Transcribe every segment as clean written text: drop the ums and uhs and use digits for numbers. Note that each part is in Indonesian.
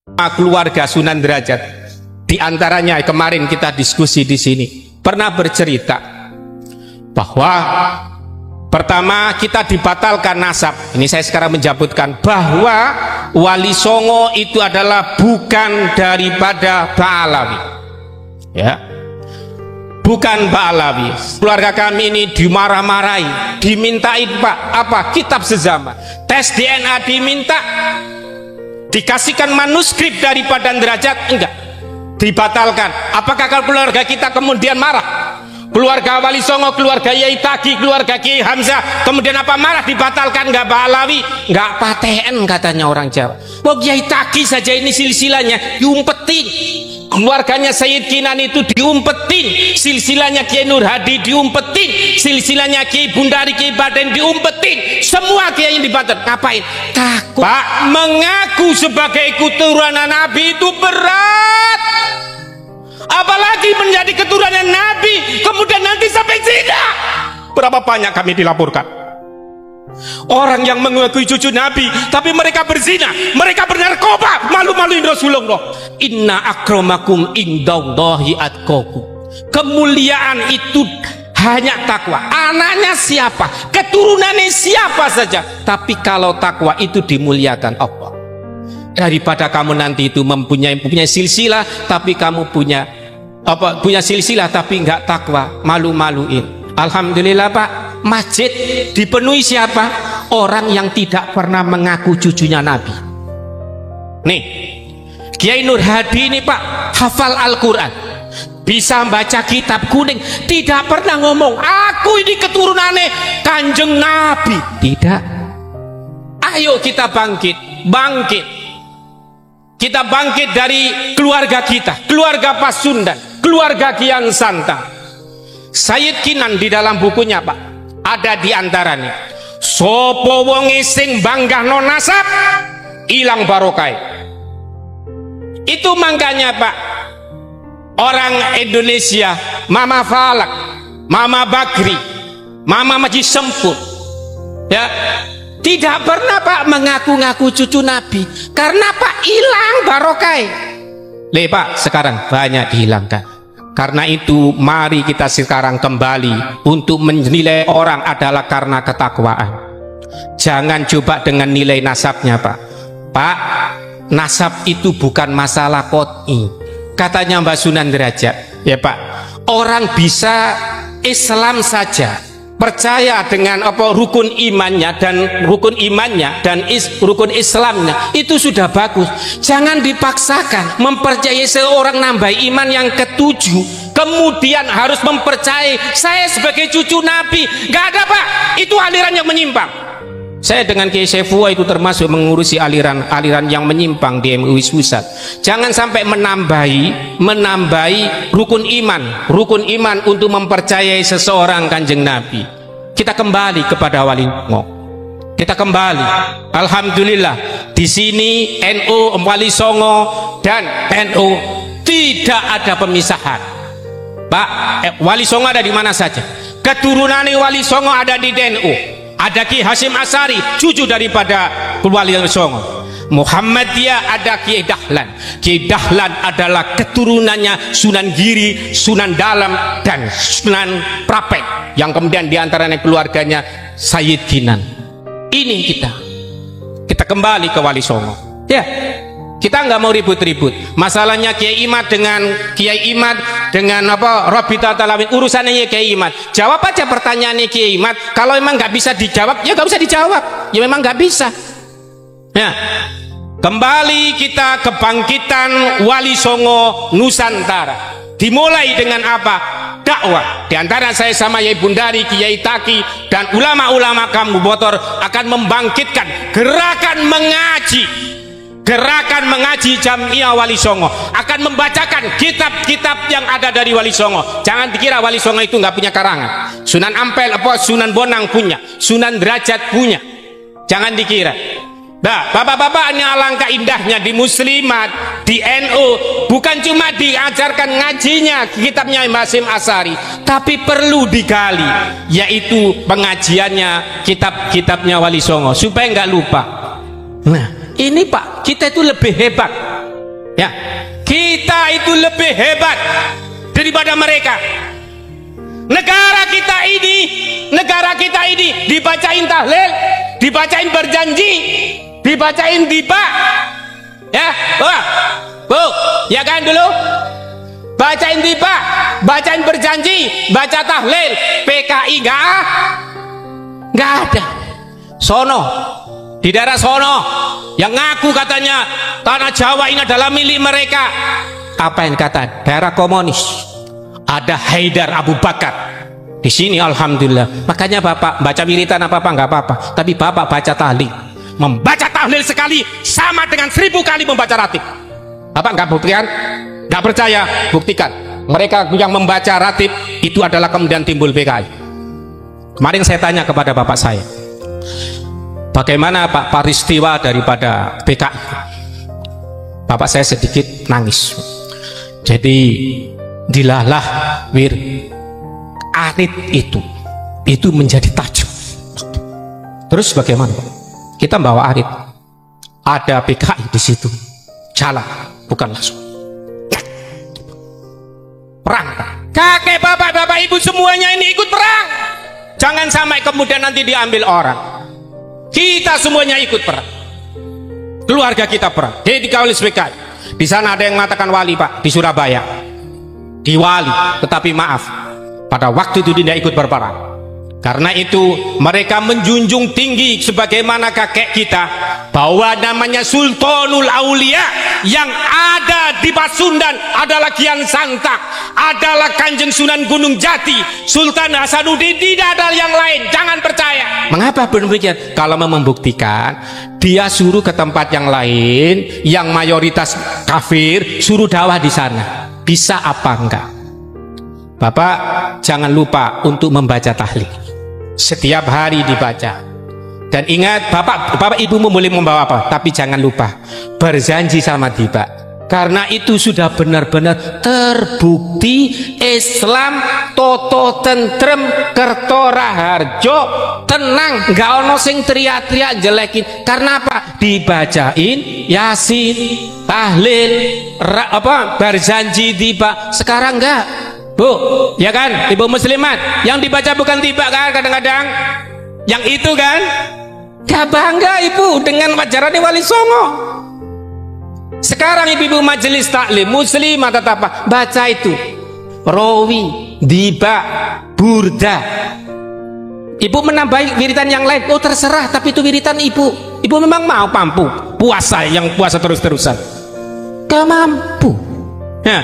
keluarga Sunan Derajat. Di antaranya kemarin kita diskusi di sini pernah bercerita bahwa pertama kita dibatalkan nasab. Ini saya sekarang menjabutkan bahwa Wali Songo itu adalah bukan daripada Ba'alawi, ya, bukan Ba'alawi. Keluarga kami ini dimarah-marahi, dimintain Pak apa kitab sezaman, tes DNA diminta, dikasihkan manuskrip daripada Derajat, enggak, dibatalkan. Apakah kalau keluarga kita kemudian marah? Keluarga Wali Songo, keluarga Yai Taki, keluarga Kiai Hamzah, kemudian apa marah dibatalkan? Enggak Ba'alawi, enggak paten katanya orang Jawa. Mau Yai Taki saja ini silsilahnya diumpetin, keluarganya Sayyid Kinan itu diumpetin, silsilahnya Kiai Nur Hadi diumpetin, silsilahnya Kiai Bundari, Kiai Baden diumpetin, semua kiai yang dibatalkan. Ngapain? Takut. Pak, mengaku sebagai keturunan Nabi itu berat, apalagi menjadi keturunan Nabi kemudian nanti sampai zina. Berapa banyak kami dilaporkan orang yang mengakui cucu Nabi tapi mereka berzina, mereka bernarkoba, malu-maluin Rasulullah. Inna akramakum indallahi atqakum. Kemuliaan itu hanya takwa. Anaknya siapa, keturunannya siapa saja, tapi kalau takwa itu dimuliakan Allah. Daripada kamu nanti itu mempunyai silsilah tapi kamu punya silsilah tapi enggak takwa, malu-maluin. Alhamdulillah Pak, masjid dipenuhi siapa? Orang yang tidak pernah mengaku cucunya Nabi. Nih, Kiai Nur Hadi ini Pak, hafal Al-Quran, bisa baca kitab kuning, tidak pernah ngomong aku ini keturunannya Kanjeng Nabi. Tidak. Ayo kita bangkit. Kita bangkit dari keluarga kita, keluarga Pasundan, keluarga Kian Santang. Sayyid Kinan di dalam bukunya Pak, ada di antaranya, sopo wonge sing banggah no nasab ilang barokai. Itu makanya Pak, orang Indonesia, Mama Falak, Mama Bakri, Mama Maji Sempur, ya, tidak pernah Pak mengaku-ngaku cucu Nabi. Karena Pak hilang barokai. Pak, sekarang banyak dihilangkan. Karena itu mari kita sekarang kembali untuk menilai orang adalah karena ketakwaan. Jangan coba dengan nilai nasabnya Pak. Pak, nasab itu bukan masalah qot'i. Katanya Mbak Sunan Derajat, ya Pak, orang bisa Islam saja, percaya dengan rukun imannya dan rukun Islamnya, itu sudah bagus. Jangan dipaksakan mempercayai seorang nambah iman yang ketujuh kemudian harus mempercayai saya sebagai cucu Nabi. Nggak ada Pak, itu aliran yang menyimpang. Saya dengan Kiai Saifullah itu termasuk mengurusi aliran yang menyimpang di MUI Pusat. Jangan sampai menambahi rukun iman untuk mempercayai seseorang Kanjeng Nabi. Kita kembali kepada Wali Songo. Kita kembali. Alhamdulillah di sini NU, Wali Songo dan NU tidak ada pemisahan. Pak, Wali Songo ada di mana saja. Keturunan Wali Songo ada di NU. Ada Ki Hasyim Asy'ari, cucu daripada Wali Songo. Muhammadiyah ada Kiai Dahlan. Kiai Dahlan adalah keturunannya Sunan Giri, Sunan Dalam dan Sunan Prapek, yang kemudian diantaranya keluarganya Sayyid Kinan. Ini kita kembali ke Wali Songo, ya. Kita nggak mau ribut-ribut. Masalahnya Kiai Imad dengan Rabita Talawin, urusannya Kiai Imad. Jawab aja pertanyaannya Kiai Imad. Kalau emang nggak bisa dijawab, ya nggak usah dijawab. Ya memang nggak bisa. Ya, kembali kita kebangkitan Wali Songo Nusantara. Dimulai dengan apa? Dakwah. Di antara saya sama Yai Bundari, Kiai Taki dan ulama-ulama kamu Botor akan membangkitkan gerakan mengaji Jamiah Wali Songo, akan membacakan kitab-kitab yang ada dari Wali Songo. Jangan dikira Wali Songo itu nggak punya karangan. Sunan Ampel Sunan Bonang punya, Sunan Derajat punya. Jangan dikira. Nah, bapak-bapak, ini alangkah indahnya di Muslimat, di NU, bukan cuma diajarkan ngajinya kitabnya Mbah Hasyim Asy'ari, tapi perlu digali, yaitu pengajiannya kitab-kitabnya Wali Songo supaya nggak lupa. Nah, ini Pak, kita itu lebih hebat. Ya, kita itu lebih hebat daripada mereka. Negara kita ini dibacain tahlil, dibacain berjanji, dibacain tiba. Ya, wah, Bu, ya kan dulu? Bacain tiba, bacain berjanji, baca tahlil, PKI enggak ada. Sono, di daerah sono yang ngaku katanya tanah Jawa ini adalah milik mereka. Apa yang kata? Daerah komunis. Ada Haidar Abu Bakar. Di sini alhamdulillah. Makanya Bapak baca wiritan apa enggak apa-apa, tapi Bapak baca tahlil. Membaca tahlil sekali sama dengan 1000 kali membaca ratib. Bapak enggak buktikan? Enggak percaya? Buktikan. Mereka yang membaca ratib itu adalah kemudian timbul PKI. Kemarin saya tanya kepada Bapak saya, bagaimana Pak peristiwa daripada PKI? Bapak saya sedikit nangis. Jadi dilalah arit itu menjadi tajam. Terus bagaimana? Kita bawa arit, ada PKI di situ, jalan, bukan langsung perang. Kakek, bapak ibu semuanya ini ikut perang. Jangan sampai kemudian nanti diambil orang. Kita semuanya ikut perang. Keluarga kita perang. Jadi dikawal PKI. Di sana ada yang mengatakan wali, Pak, di Surabaya. Di wali, tetapi maaf, pada waktu itu tidak ikut berperang. Karena itu mereka menjunjung tinggi sebagaimana kakek kita, bahwa namanya Sultanul Aulia yang ada di Pasundan adalah Kian Santang, adalah Kanjeng Sunan Gunung Jati, Sultan Hasanuddin, tidak ada yang lain. Jangan percaya. Mengapa demikian? Kalau mau membuktikan, dia suruh ke tempat yang lain yang mayoritas kafir, suruh dakwah di sana. Bisa apa enggak? Bapak jangan lupa untuk membaca tahlil. Setiap hari dibaca. Dan ingat, bapak ibumu boleh membawa apa, tapi jangan lupa berjanji sama tiba. Karena itu sudah benar-benar terbukti Islam toto tentrem kerto raharjo tenang, nggak ono sing teriak-teriak jelekin. Karena apa? Dibacain Yasin, tahlil, berjanji tiba. Sekarang enggak, Bu, ya kan, ibu muslimat, yang dibaca bukan tiba kan kadang-kadang, yang itu kan. Gak bangga ibu dengan ajaran Wali Songo. Sekarang ibu-ibu majelis taklim muslimah tetap baca itu rawi, diba, burda. Ibu menambah wiritan yang lain, oh terserah, tapi itu wiritan ibu. Ibu memang mau mampu puasa, yang puasa terus-terusan gak mampu. Nah,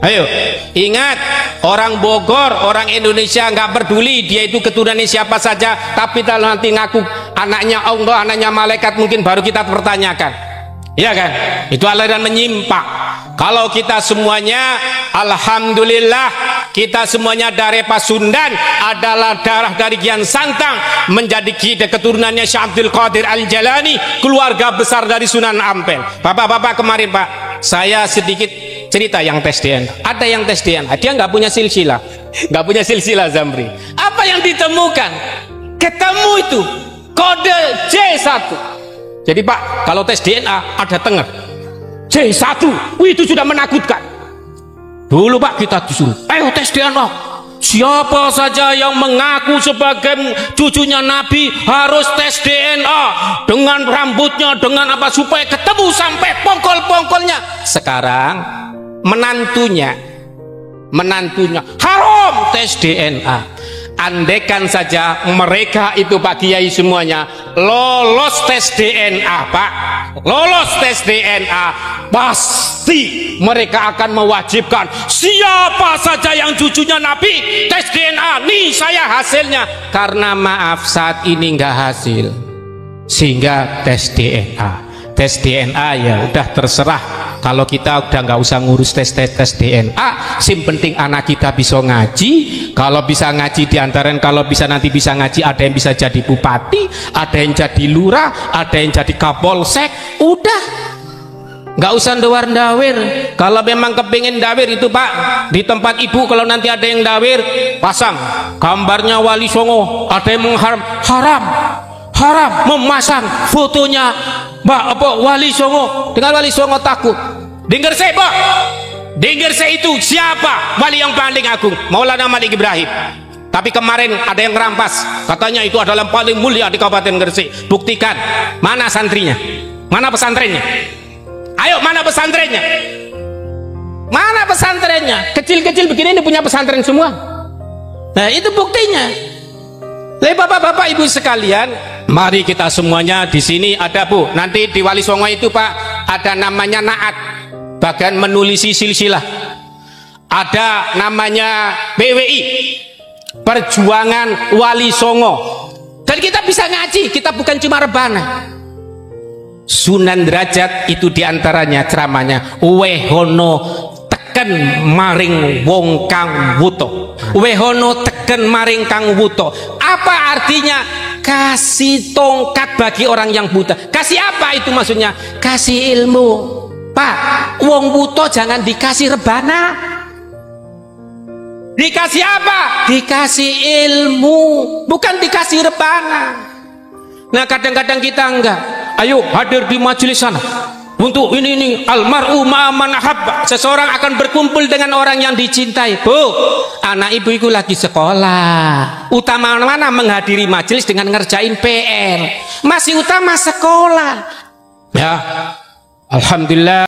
ayo ingat, orang Bogor, orang Indonesia nggak peduli dia itu keturunannya siapa saja, tapi kalau nanti ngaku anaknya Allah, anaknya malaikat, mungkin baru kita pertanyakan. Iya kan? Itu aliran menyimpang. Kalau kita semuanya alhamdulillah, kita semuanya dari Pasundan adalah darah dari Kian Santang, menjadi kita keturunannya Syekh Abdul Qadir Al-Jalani, keluarga besar dari Sunan Ampel. Bapak-bapak kemarin Pak, saya sedikit cerita yang tes DNA. Ada yang tes DNA, dia nggak punya silsilah, Zamri. Apa yang ditemukan? Ketemu itu kode J1. Jadi Pak, kalau tes DNA ada tengah J1, itu sudah menakutkan. Dulu Pak kita disuruh, ayo tes DNA. Siapa saja yang mengaku sebagai cucunya Nabi harus tes DNA dengan rambutnya, dengan apa, supaya ketemu sampai pongkol-pongkolnya. Sekarang menantunya haram tes DNA. Andaikan saja mereka itu Pak Kiai semuanya lolos tes DNA, Pak, lolos tes DNA, pasti mereka akan mewajibkan siapa saja yang cucunya Nabi tes DNA. Nih saya hasilnya. Karena maaf saat ini nggak hasil, sehingga tes DNA ya udah terserah. Kalau kita udah nggak usah ngurus tes DNA, sim penting anak kita bisa ngaji. Kalau bisa ngaji diantara, kalau bisa nanti bisa ngaji, ada yang bisa jadi bupati, ada yang jadi lurah, ada yang jadi kapolsek. Udah, nggak usah ndawar-ndawir. Kalau memang kepingin dawir itu Pak, di tempat ibu kalau nanti ada yang dawir, pasang gambarnya Wali Songo. Ada yang haram memasang fotonya Wali Songo. Dengan Wali Songo takut. Di Gresik, Pak. Di Gresik itu siapa wali yang paling agung? Maulana Malik Ibrahim. Tapi kemarin ada yang merampas, katanya itu adalah yang paling mulia di Kabupaten Gresik. Buktikan, mana santrinya? Mana pesantrennya? Ayo, mana pesantrennya? Mana pesantrennya? Kecil-kecil begini ini punya pesantren semua. Nah, itu buktinya. Bapak-bapak, ibu sekalian, mari kita semuanya di sini ada, Bu. Nanti di Wali Songo itu, Pak, ada namanya naat, bagian menulisi silsilah. Ada namanya PWI, Perjuangan Wali Songo. Dan kita bisa ngaji, kita bukan cuma rebana. Sunan Derajat itu diantaranya ceramahnya, wehono teken maring wong kang wuto. Wehono teken maring kang wuto. Apa artinya? Kasih tongkat bagi orang yang buta. Kasih apa itu maksudnya? Kasih ilmu. Pak, wong buta jangan dikasih rebana. Dikasih apa? Dikasih ilmu, bukan dikasih rebana. Nah, kadang-kadang kita enggak. Ayo hadir di majelis sana. Untuk ini almar'u ma'aman ahabba. Seseorang akan berkumpul dengan orang yang dicintai. Bu, anak ibu itu lagi sekolah. Utama mana menghadiri majelis dengan ngerjain PR? Masih utama sekolah. Ya, alhamdulillah.